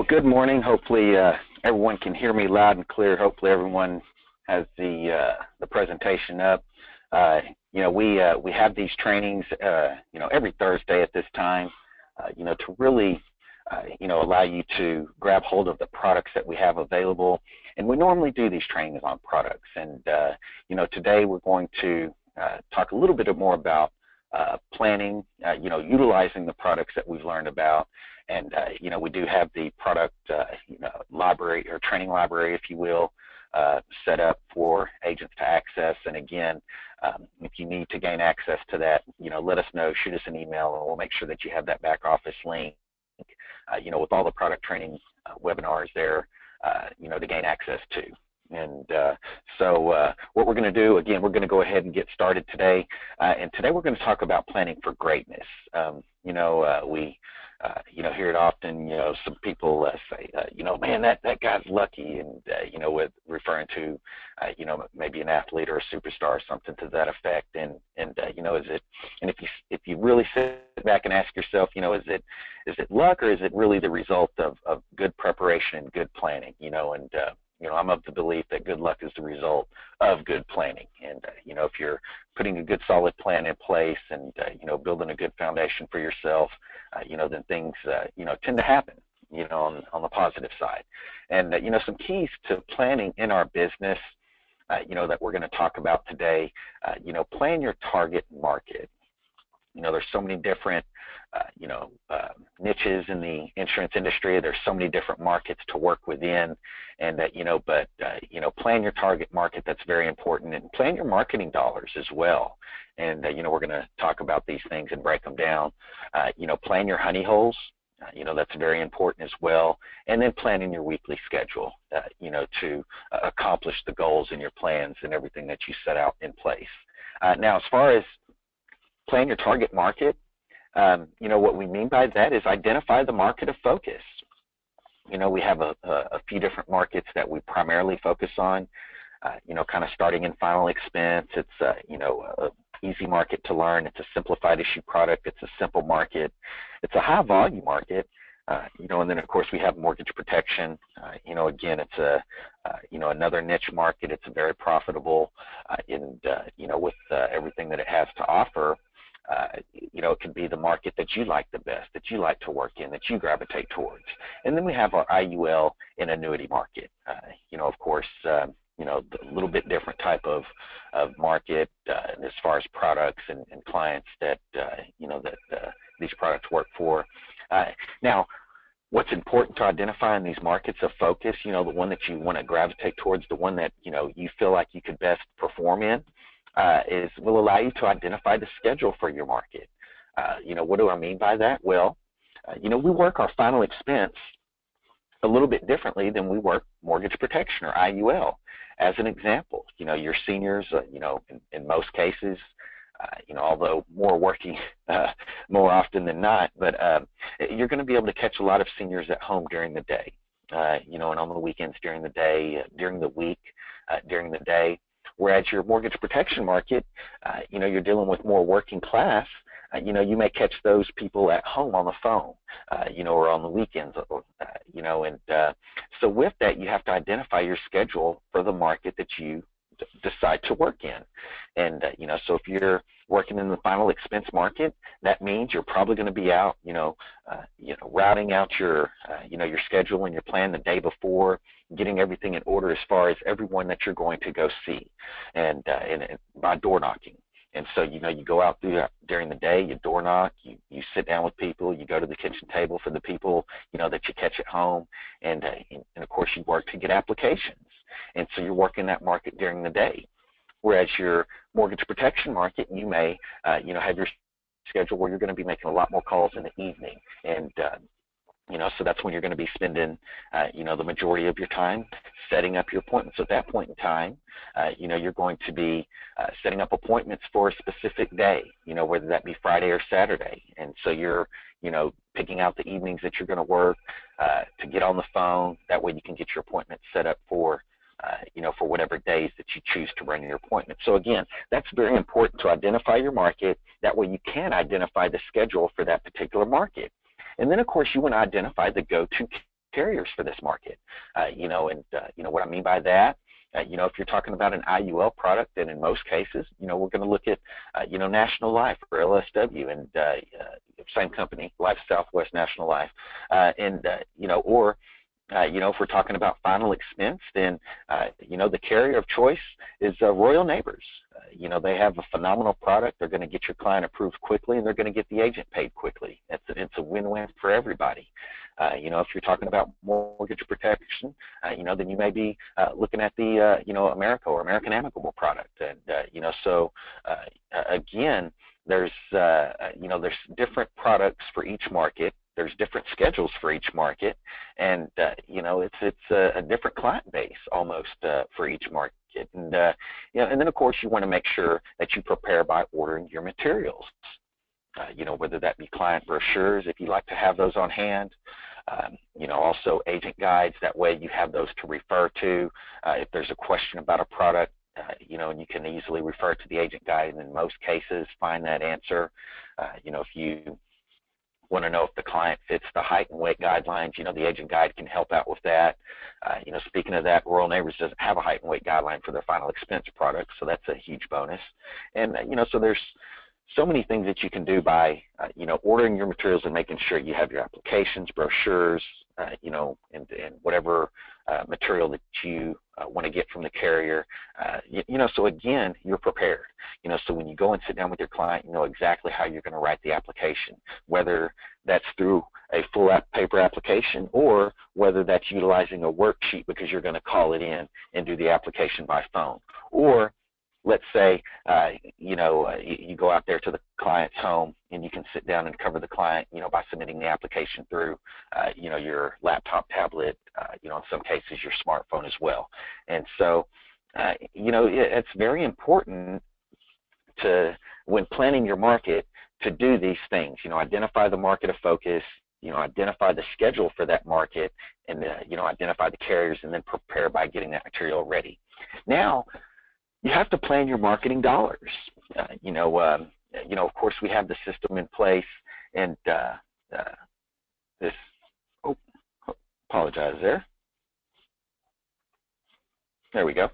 Well, good morning. Hopefully everyone can hear me loud and clear. Hopefully everyone has the presentation up. We have these trainings, every Thursday at this time, to really, allow you to grab hold of the products that we have available. And we normally do these trainings on products. And, today we're going to talk a little bit more about planning, utilizing the products that we've learned about. And, we do have the product, library or training library, if you will, set up for agents to access. And again, if you need to gain access to that, let us know, shoot us an email, and we'll make sure that you have that back office link, with all the product training webinars there, to gain access to. And so what we're going to do, again, we're going to go ahead and get started today. And today we're going to talk about planning for greatness. We hear it often, some people say, man, that guy's lucky, and, with referring to, maybe an athlete or a superstar or something to that effect. And if you really sit back and ask yourself, is it luck, or is it really the result of good preparation and good planning, I'm of the belief that good luck is the result of good planning. And, if you're putting a good solid plan in place and, building a good foundation for yourself, then things, tend to happen, on the positive side. And, some keys to planning in our business, that we're going to talk about today, plan your target market. There's so many different, niches in the insurance industry. There's so many different markets to work within, and plan your target market. That's very important, and plan your marketing dollars as well. And we're going to talk about these things and break them down. Plan your honey holes. That's very important as well. And then planning your weekly schedule, to accomplish the goals and your plans and everything that you set out in place. Now, as far as plan your target market, what we mean by that is identify the market of focus. We have a few different markets that we primarily focus on, kind of starting in final expense. It's, a easy market to learn. It's a simplified issue product. It's a simple market. It's a high volume market. And then of course we have mortgage protection. Again, it's another niche market. It's very profitable, and with everything that it has to offer, it could be the market that you like the best, that you like to work in, that you gravitate towards. And then we have our IUL and annuity market. Of course, a little bit different type of market as far as products and clients that, these products work for. Now, what's important to identify in these markets of focus, the one that you want to gravitate towards, the one that, you feel like you could best perform in, will allow you to identify the schedule for your market. What do I mean by that? Well, we work our final expense a little bit differently than we work mortgage protection or IUL. As an example, your seniors, in most cases, although more working more often than not, but you're going to be able to catch a lot of seniors at home during the day, and on the weekends during the day, during the week, during the day. Whereas your mortgage protection market, you're dealing with more working class. You may catch those people at home on the phone, or on the weekends, so with that, you have to identify your schedule for the market that you decide to work in. And, so if you're working in the final expense market, that means you're probably going to be out, routing out your, your schedule and your plan the day before, getting everything in order as far as everyone that you're going to go see, and by door knocking. And so, you go out during the day, you door knock, you sit down with people, you go to the kitchen table for the people, that you catch at home, and of course you work to get applications. And so you're working that market during the day. Whereas your mortgage protection market, you may, have your schedule where you're going to be making a lot more calls in the evening. And, so that's when you're going to be spending, the majority of your time setting up your appointments. At that point in time, you're going to be setting up appointments for a specific day, whether that be Friday or Saturday. And so you're, picking out the evenings that you're going to work to get on the phone. That way you can get your appointment set up for, for whatever days that you choose to run your appointment. So again, that's very important to identify your market. That way you can identify the schedule for that particular market. And then, of course, you want to identify the go-to carriers for this market. What I mean by that, if you're talking about an IUL product, then in most cases, we're going to look at, National Life or LSW, and same company, Life Southwest National Life, if we're talking about final expense, then, the carrier of choice is Royal Neighbors. They have a phenomenal product. They're going to get your client approved quickly, and they're going to get the agent paid quickly. It's a win-win for everybody. If you're talking about mortgage protection, then you may be looking at the, America or American Amicable product. And, again, there's different products for each market. There's different schedules for each market, and it's a different client base almost for each market. And and then of course you want to make sure that you prepare by ordering your materials. Whether that be client brochures, if you like to have those on hand. Also agent guides. That way you have those to refer to if there's a question about a product. And you can easily refer to the agent guide, and in most cases find that answer. If you want to know if the client fits the height and weight guidelines, the agent guide can help out with that. Speaking of that, Royal Neighbors doesn't have a height and weight guideline for their final expense product, so that's a huge bonus. And, so there's so many things that you can do by, ordering your materials and making sure you have your applications, brochures, and whatever material that you want to get from the carrier. So again, you're prepared. So when you go and sit down with your client, you know exactly how you're going to write the application, whether that's through a full paper application or whether that's utilizing a worksheet because you're going to call it in and do the application by phone. Or let's say, you go out there to the client's home and you can sit down and cover the client, by submitting the application through, your laptop, tablet, in some cases your smartphone as well. And so, it's very important to, when planning your market, to do these things, identify the market of focus, identify the schedule for that market, and, identify the carriers, and then prepare by getting that material ready. Now, you have to plan your marketing dollars. Of course, we have the system in place, and apologize there. There we go.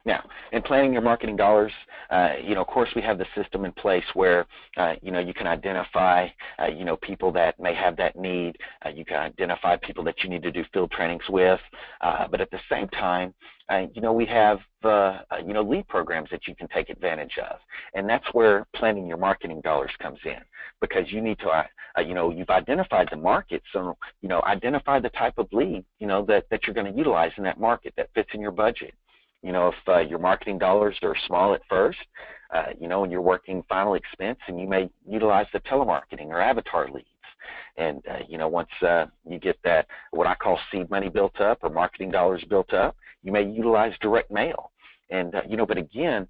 Now, in planning your marketing dollars, of course, we have the system in place where, you can identify, people that may have that need. You can identify people that you need to do field trainings with. But at the same time, we have, lead programs that you can take advantage of. And that's where planning your marketing dollars comes in, because you need to, you've identified the market. So, identify the type of lead, that you're going to utilize in that market that fits in your budget. If your marketing dollars are small at first, and you're working final expense, and you may utilize the telemarketing or avatar leads. And, once you get that, what I call seed money built up or marketing dollars built up, you may utilize direct mail. And, but again,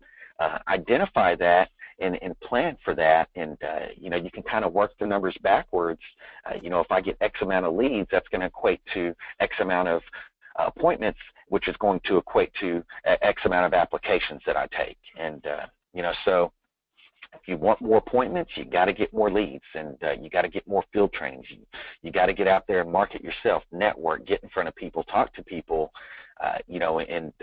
identify that and plan for that. And, you can kind of work the numbers backwards. If I get X amount of leads, that's going to equate to X amount of appointments, which is going to equate to X amount of applications that I take. And, so if you want more appointments, you got to get more leads, and you got to get more field trainings. You got to get out there and market yourself, network, get in front of people, talk to people, and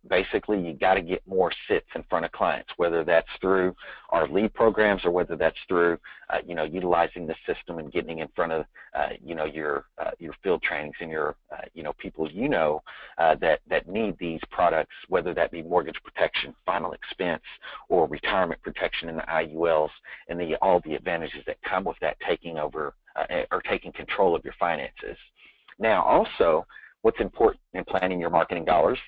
basically you got to get more sits in front of clients, whether that's through our lead programs or whether that's through, utilizing the system and getting in front of, your field trainings and your, people that need these products, whether that be mortgage protection, final expense, or retirement protection in the IULs, and all the advantages that come with that, taking over or taking control of your finances. Now, also, what's important in planning your marketing dollars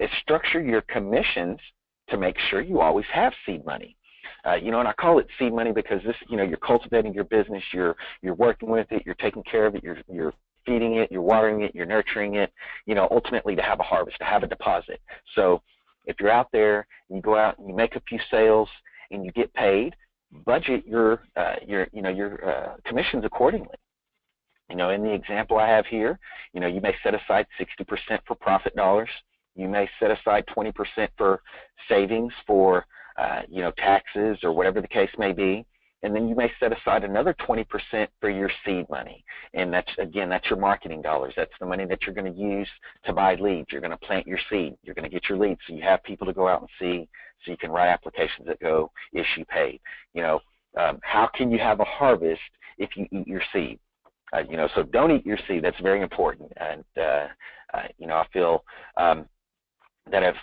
is structure your commissions to make sure you always have seed money. And I call it seed money because this, you're cultivating your business, you're working with it, you're taking care of it, you're feeding it, you're watering it, you're nurturing it, ultimately to have a harvest, to have a deposit. So if you're out there, and you go out and you make a few sales and you get paid, budget your commissions accordingly. In the example I have here, you may set aside 60% for profit dollars. You may set aside 20% for savings for, taxes or whatever the case may be. and then you may set aside another 20% for your seed money. And that's, again, that's your marketing dollars. That's the money that you're going to use to buy leads. You're going to plant your seed. You're going to get your leads so you have people to go out and see, so you can write applications that go issue paid. How can you have a harvest if you eat your seed? So don't eat your seed. That's very important. And, I feel that if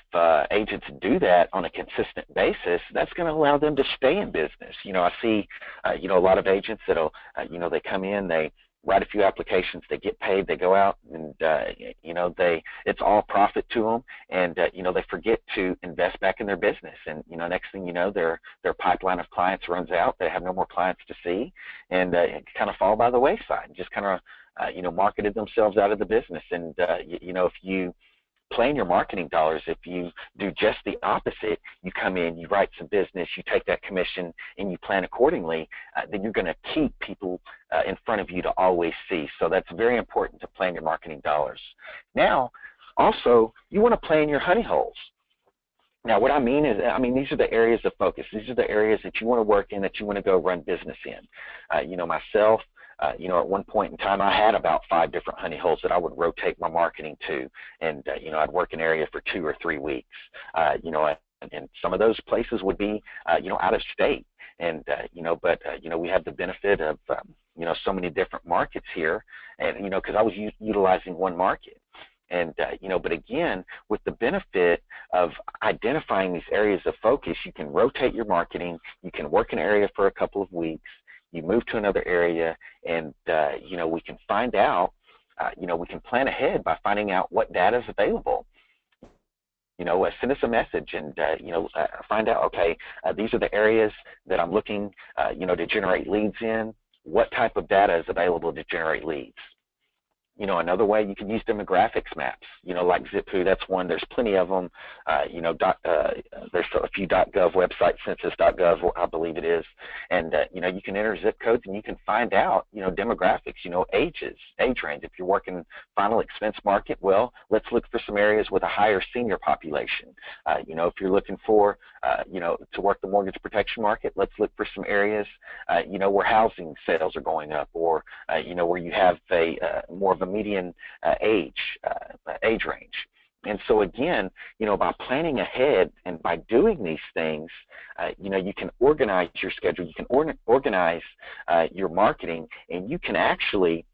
agents do that on a consistent basis, that's going to allow them to stay in business. I see, a lot of agents that'll, they come in, they write a few applications, they get paid, they go out, and it's all profit to them, and they forget to invest back in their business, and next thing you know, their pipeline of clients runs out. They have no more clients to see, and kind of fall by the wayside, and just kind of marketed themselves out of the business. And if you plan your marketing dollars, if you do just the opposite, you come in, you write some business, you take that commission, and you plan accordingly, then you're going to keep people in front of you to always see. So that's very important to plan your marketing dollars. Now, also, you want to plan your honey holes. Now, what I mean is, these are the areas of focus. These are the areas that you want to work in, that you want to go run business in. Myself, at one point in time, I had about 5 different honey holes that I would rotate my marketing to, and I'd work an area for 2 or 3 weeks. And some of those places would be, out of state, and but we have the benefit of so many different markets here, and because I was utilizing one market. And, but again, with the benefit of identifying these areas of focus, you can rotate your marketing, you can work an area for a couple of weeks, you move to another area, and, we can find out, we can plan ahead by finding out what data is available. Send us a message and, find out, okay, these are the areas that I'm looking, to generate leads in. What type of data is available to generate leads? Another way, you can use demographics maps, like Zip-Who. That's one. There's plenty of them. There's a few .gov websites, census.gov, I believe it is. And, you can enter zip codes and you can find out, demographics, ages, age range. If you're working final expense market, well, let's look for some areas with a higher senior population. If you're looking for, to work the mortgage protection market, let's look for some areas, where housing sales are going up, or, where you have more of a median age range. And so again, by planning ahead and by doing these things, you can organize your schedule, you can organize your marketing, and you can actually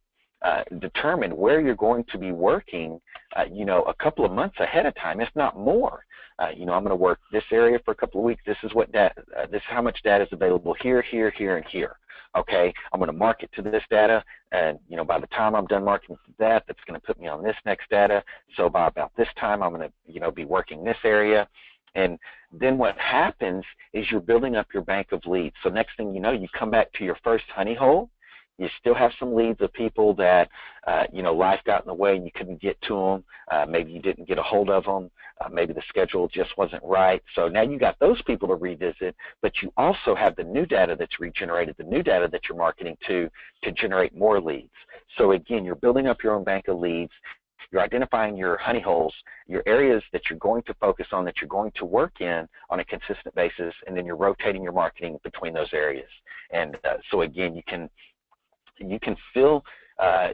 determine where you're going to be working, a couple of months ahead of time, if not more. I'm going to work this area for a couple of weeks. This is what this is how much data is available here, here, here, and here. Okay, I'm going to market to this data, and by the time I'm done marketing to that, that's going to put me on this next data. So by about this time, I'm going to be working this area. And then what happens is you're building up your bank of leads. So next thing you know, you come back to your first honey hole. You still have some leads of people that, life got in the way and you couldn't get to them. Maybe you didn't get a hold of them. Maybe the schedule just wasn't right. So now you got those people to revisit, but you also have the new data that's regenerated, the new data that you're marketing to generate more leads. So again, you're building up your own bank of leads. You're identifying your honey holes, your areas that you're going to focus on, that you're going to work in on a consistent basis, and then you're rotating your marketing between those areas. And so again, you can fill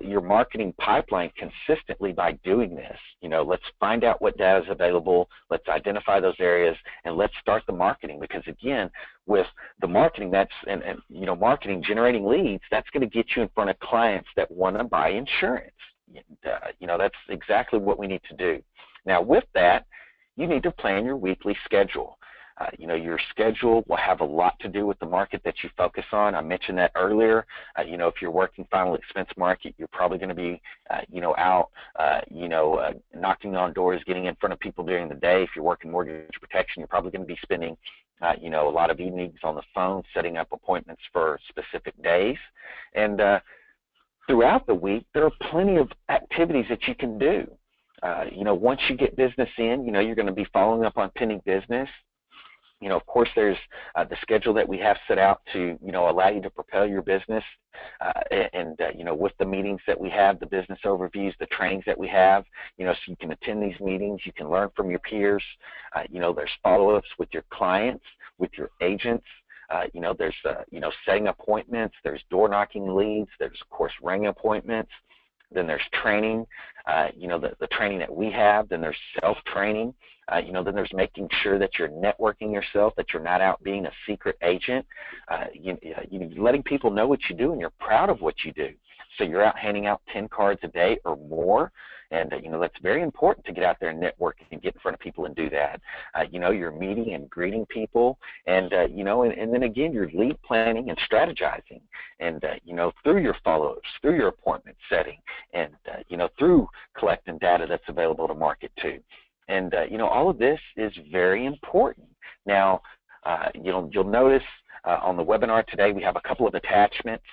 your marketing pipeline consistently by doing this. Let's find out what data is available, let's identify those areas, and let's start the marketing. Because again, with the marketing, marketing, generating leads, that's going to get you in front of clients that want to buy insurance. That's exactly what we need to do. Now with that, you need to plan your weekly schedule. Your schedule will have a lot to do with the market that you focus on. I mentioned that earlier. If you're working final expense market, you're probably going to be, out, knocking on doors, getting in front of people during the day. If you're working mortgage protection, you're probably going to be spending, a lot of evenings on the phone, setting up appointments for specific days. And throughout the week, there are plenty of activities that you can do. Once you get business in, you're going to be following up on pending business. Of course, there's the schedule that we have set out to, allow you to propel your business, and with the meetings that we have, the business overviews, the trainings that we have, so you can attend these meetings, you can learn from your peers. There's follow-ups with your clients, with your agents. There's setting appointments, there's door knocking leads, there's of course ring appointments, then there's training, the training that we have, then there's self-training, then there's making sure that you're networking yourself, that you're not out being a secret agent, letting people know what you do and you're proud of what you do. So you're out handing out 10 cards a day or more, and that's very important to get out there and network and get in front of people and do that. You're meeting and greeting people, and and then again you're lead planning and strategizing, and through your follow-ups, through your appointment setting, and through collecting data that's available to market to. And all of this is very important. Now, you'll notice on the webinar today we have a couple of attachments.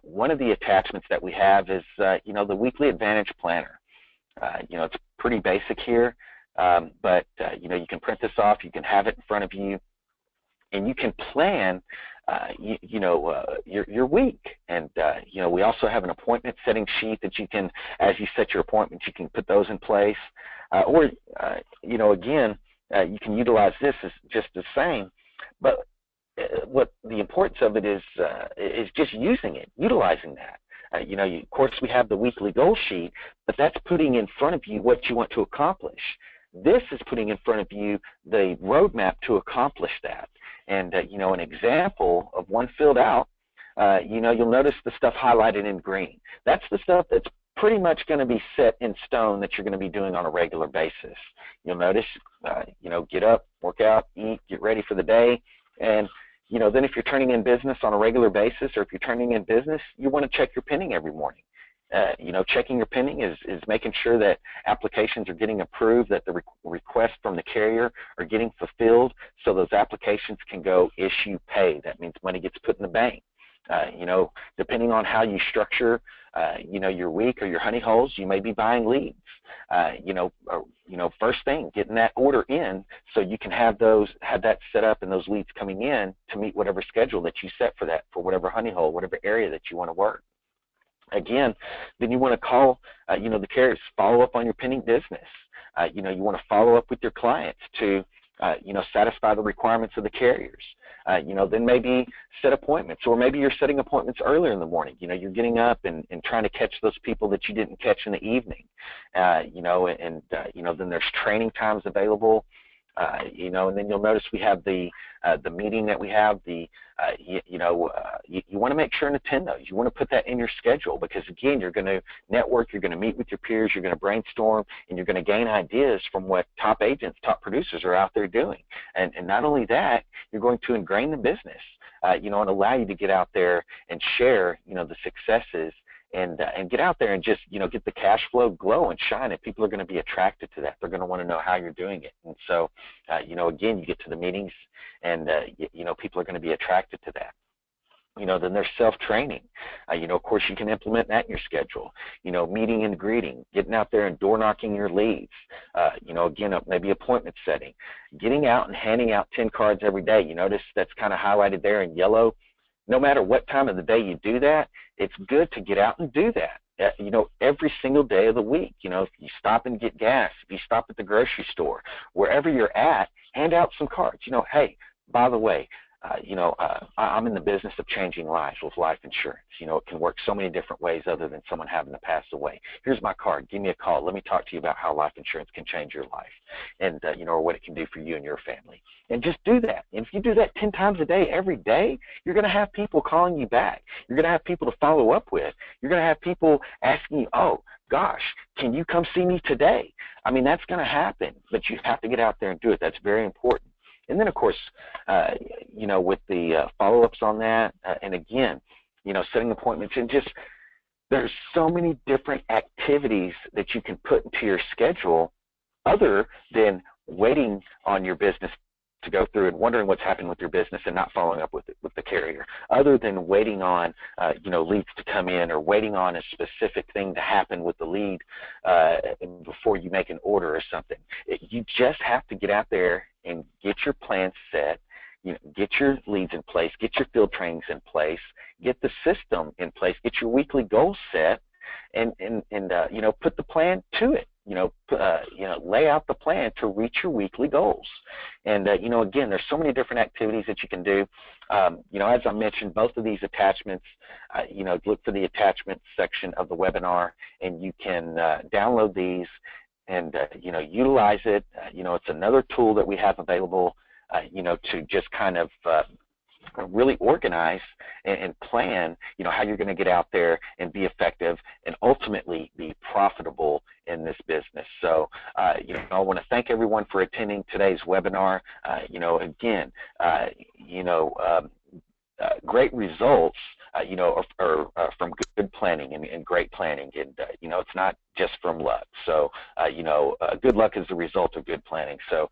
One of the attachments that we have is the Weekly Advantage Planner. It's pretty basic here, but you can print this off, you can have it in front of you, and you can plan your week. And we also have an appointment setting sheet that you can, as you set your appointments, you can put those in place, or again, you can utilize this as just the same, but what the importance of it is just using it, utilizing that. Of course, we have the weekly goal sheet, but that's putting in front of you what you want to accomplish. This is putting in front of you the roadmap to accomplish that. And an example of one filled out, you'll notice the stuff highlighted in green. That's the stuff that's pretty much going to be set in stone that you're going to be doing on a regular basis. You'll notice, get up, work out, eat, get ready for the day, and then if you're turning in business on a regular basis, or if you're turning in business, you want to check your pending every morning. Checking your pending is making sure that applications are getting approved, that the requests from the carrier are getting fulfilled, so those applications can go issue pay. That means money gets put in the bank. Depending on how you structure, your week or your honey holes, you may be buying leads. First thing, getting that order in so you can have that set up and those leads coming in to meet whatever schedule that you set for whatever honey hole, whatever area that you want to work. Again, then you want to call, the carriers, follow up on your pending business. You want to follow up with your clients to satisfy the requirements of the carriers. Then maybe set appointments, or maybe you're setting appointments earlier in the morning. You're getting up and trying to catch those people that you didn't catch in the evening. Then there's training times available. And then you'll notice we have the meeting that we have. You want to make sure and attend those. You want to put that in your schedule, because again, you're going to network, you're going to meet with your peers, you're going to brainstorm, and you're going to gain ideas from what top agents, top producers are out there doing. And not only that, you're going to ingrain the business, and allow you to get out there and share, the successes. And get out there and just, get the cash flow glow and shine, and people are going to be attracted to that. They're going to want to know how you're doing it. And so, again, you get to the meetings, and, people are going to be attracted to that. Then there's self-training. Of course, you can implement that in your schedule. Meeting and greeting, getting out there and door knocking your leads. Again, maybe appointment setting, getting out and handing out 10 cards every day. You notice that's kind of highlighted there in yellow. No matter what time of the day you do that, it's good to get out and do that. Every single day of the week. If you stop and get gas, if you stop at the grocery store, wherever you're at, hand out some cards. Hey, by the way, I'm in the business of changing lives with life insurance. It can work so many different ways other than someone having to pass away. Here's my card. Give me a call. Let me talk to you about how life insurance can change your life, and or what it can do for you and your family. And just do that. And if you do that 10 times a day, every day, you're going to have people calling you back. You're going to have people to follow up with. You're going to have people asking you, oh, gosh, can you come see me today? I mean, that's going to happen, but you have to get out there and do it. That's very important. And then, of course, with the follow-ups on that, and again, setting appointments, and just there's so many different activities that you can put into your schedule other than waiting on your business to go through and wondering what's happening with your business and not following up with the carrier, other than waiting on leads to come in, or waiting on a specific thing to happen with the lead before you make an order or something. You just have to get out there and get your plan set, get your leads in place, get your field trainings in place, get the system in place, get your weekly goals set, and put the plan to it. lay out the plan to reach your weekly goals. And again, there's so many different activities that you can do. As I mentioned, both of these attachments, look for the attachments section of the webinar, and you can download these and utilize it. It's another tool that we have available, to just kind of really organize and plan, how you're going to get out there and be effective and ultimately be profitable in this business. So, I want to thank everyone for attending today's webinar. Again, great results, are from good planning and great planning, and it's not just from luck. So, good luck is the result of good planning. So,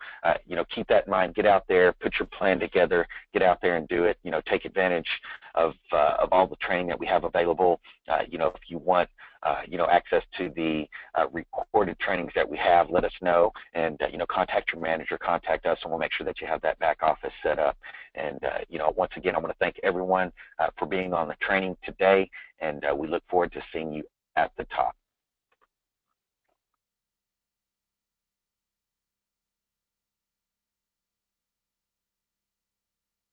keep that in mind. Get out there, put your plan together, get out there and do it. Take advantage of all the training that we have available. If you want, access to the recorded trainings that we have, let us know, and contact your manager, contact us, and we'll make sure that you have that back office set up. And once again, I want to thank everyone for being on the training today, and we look forward to seeing you at the top.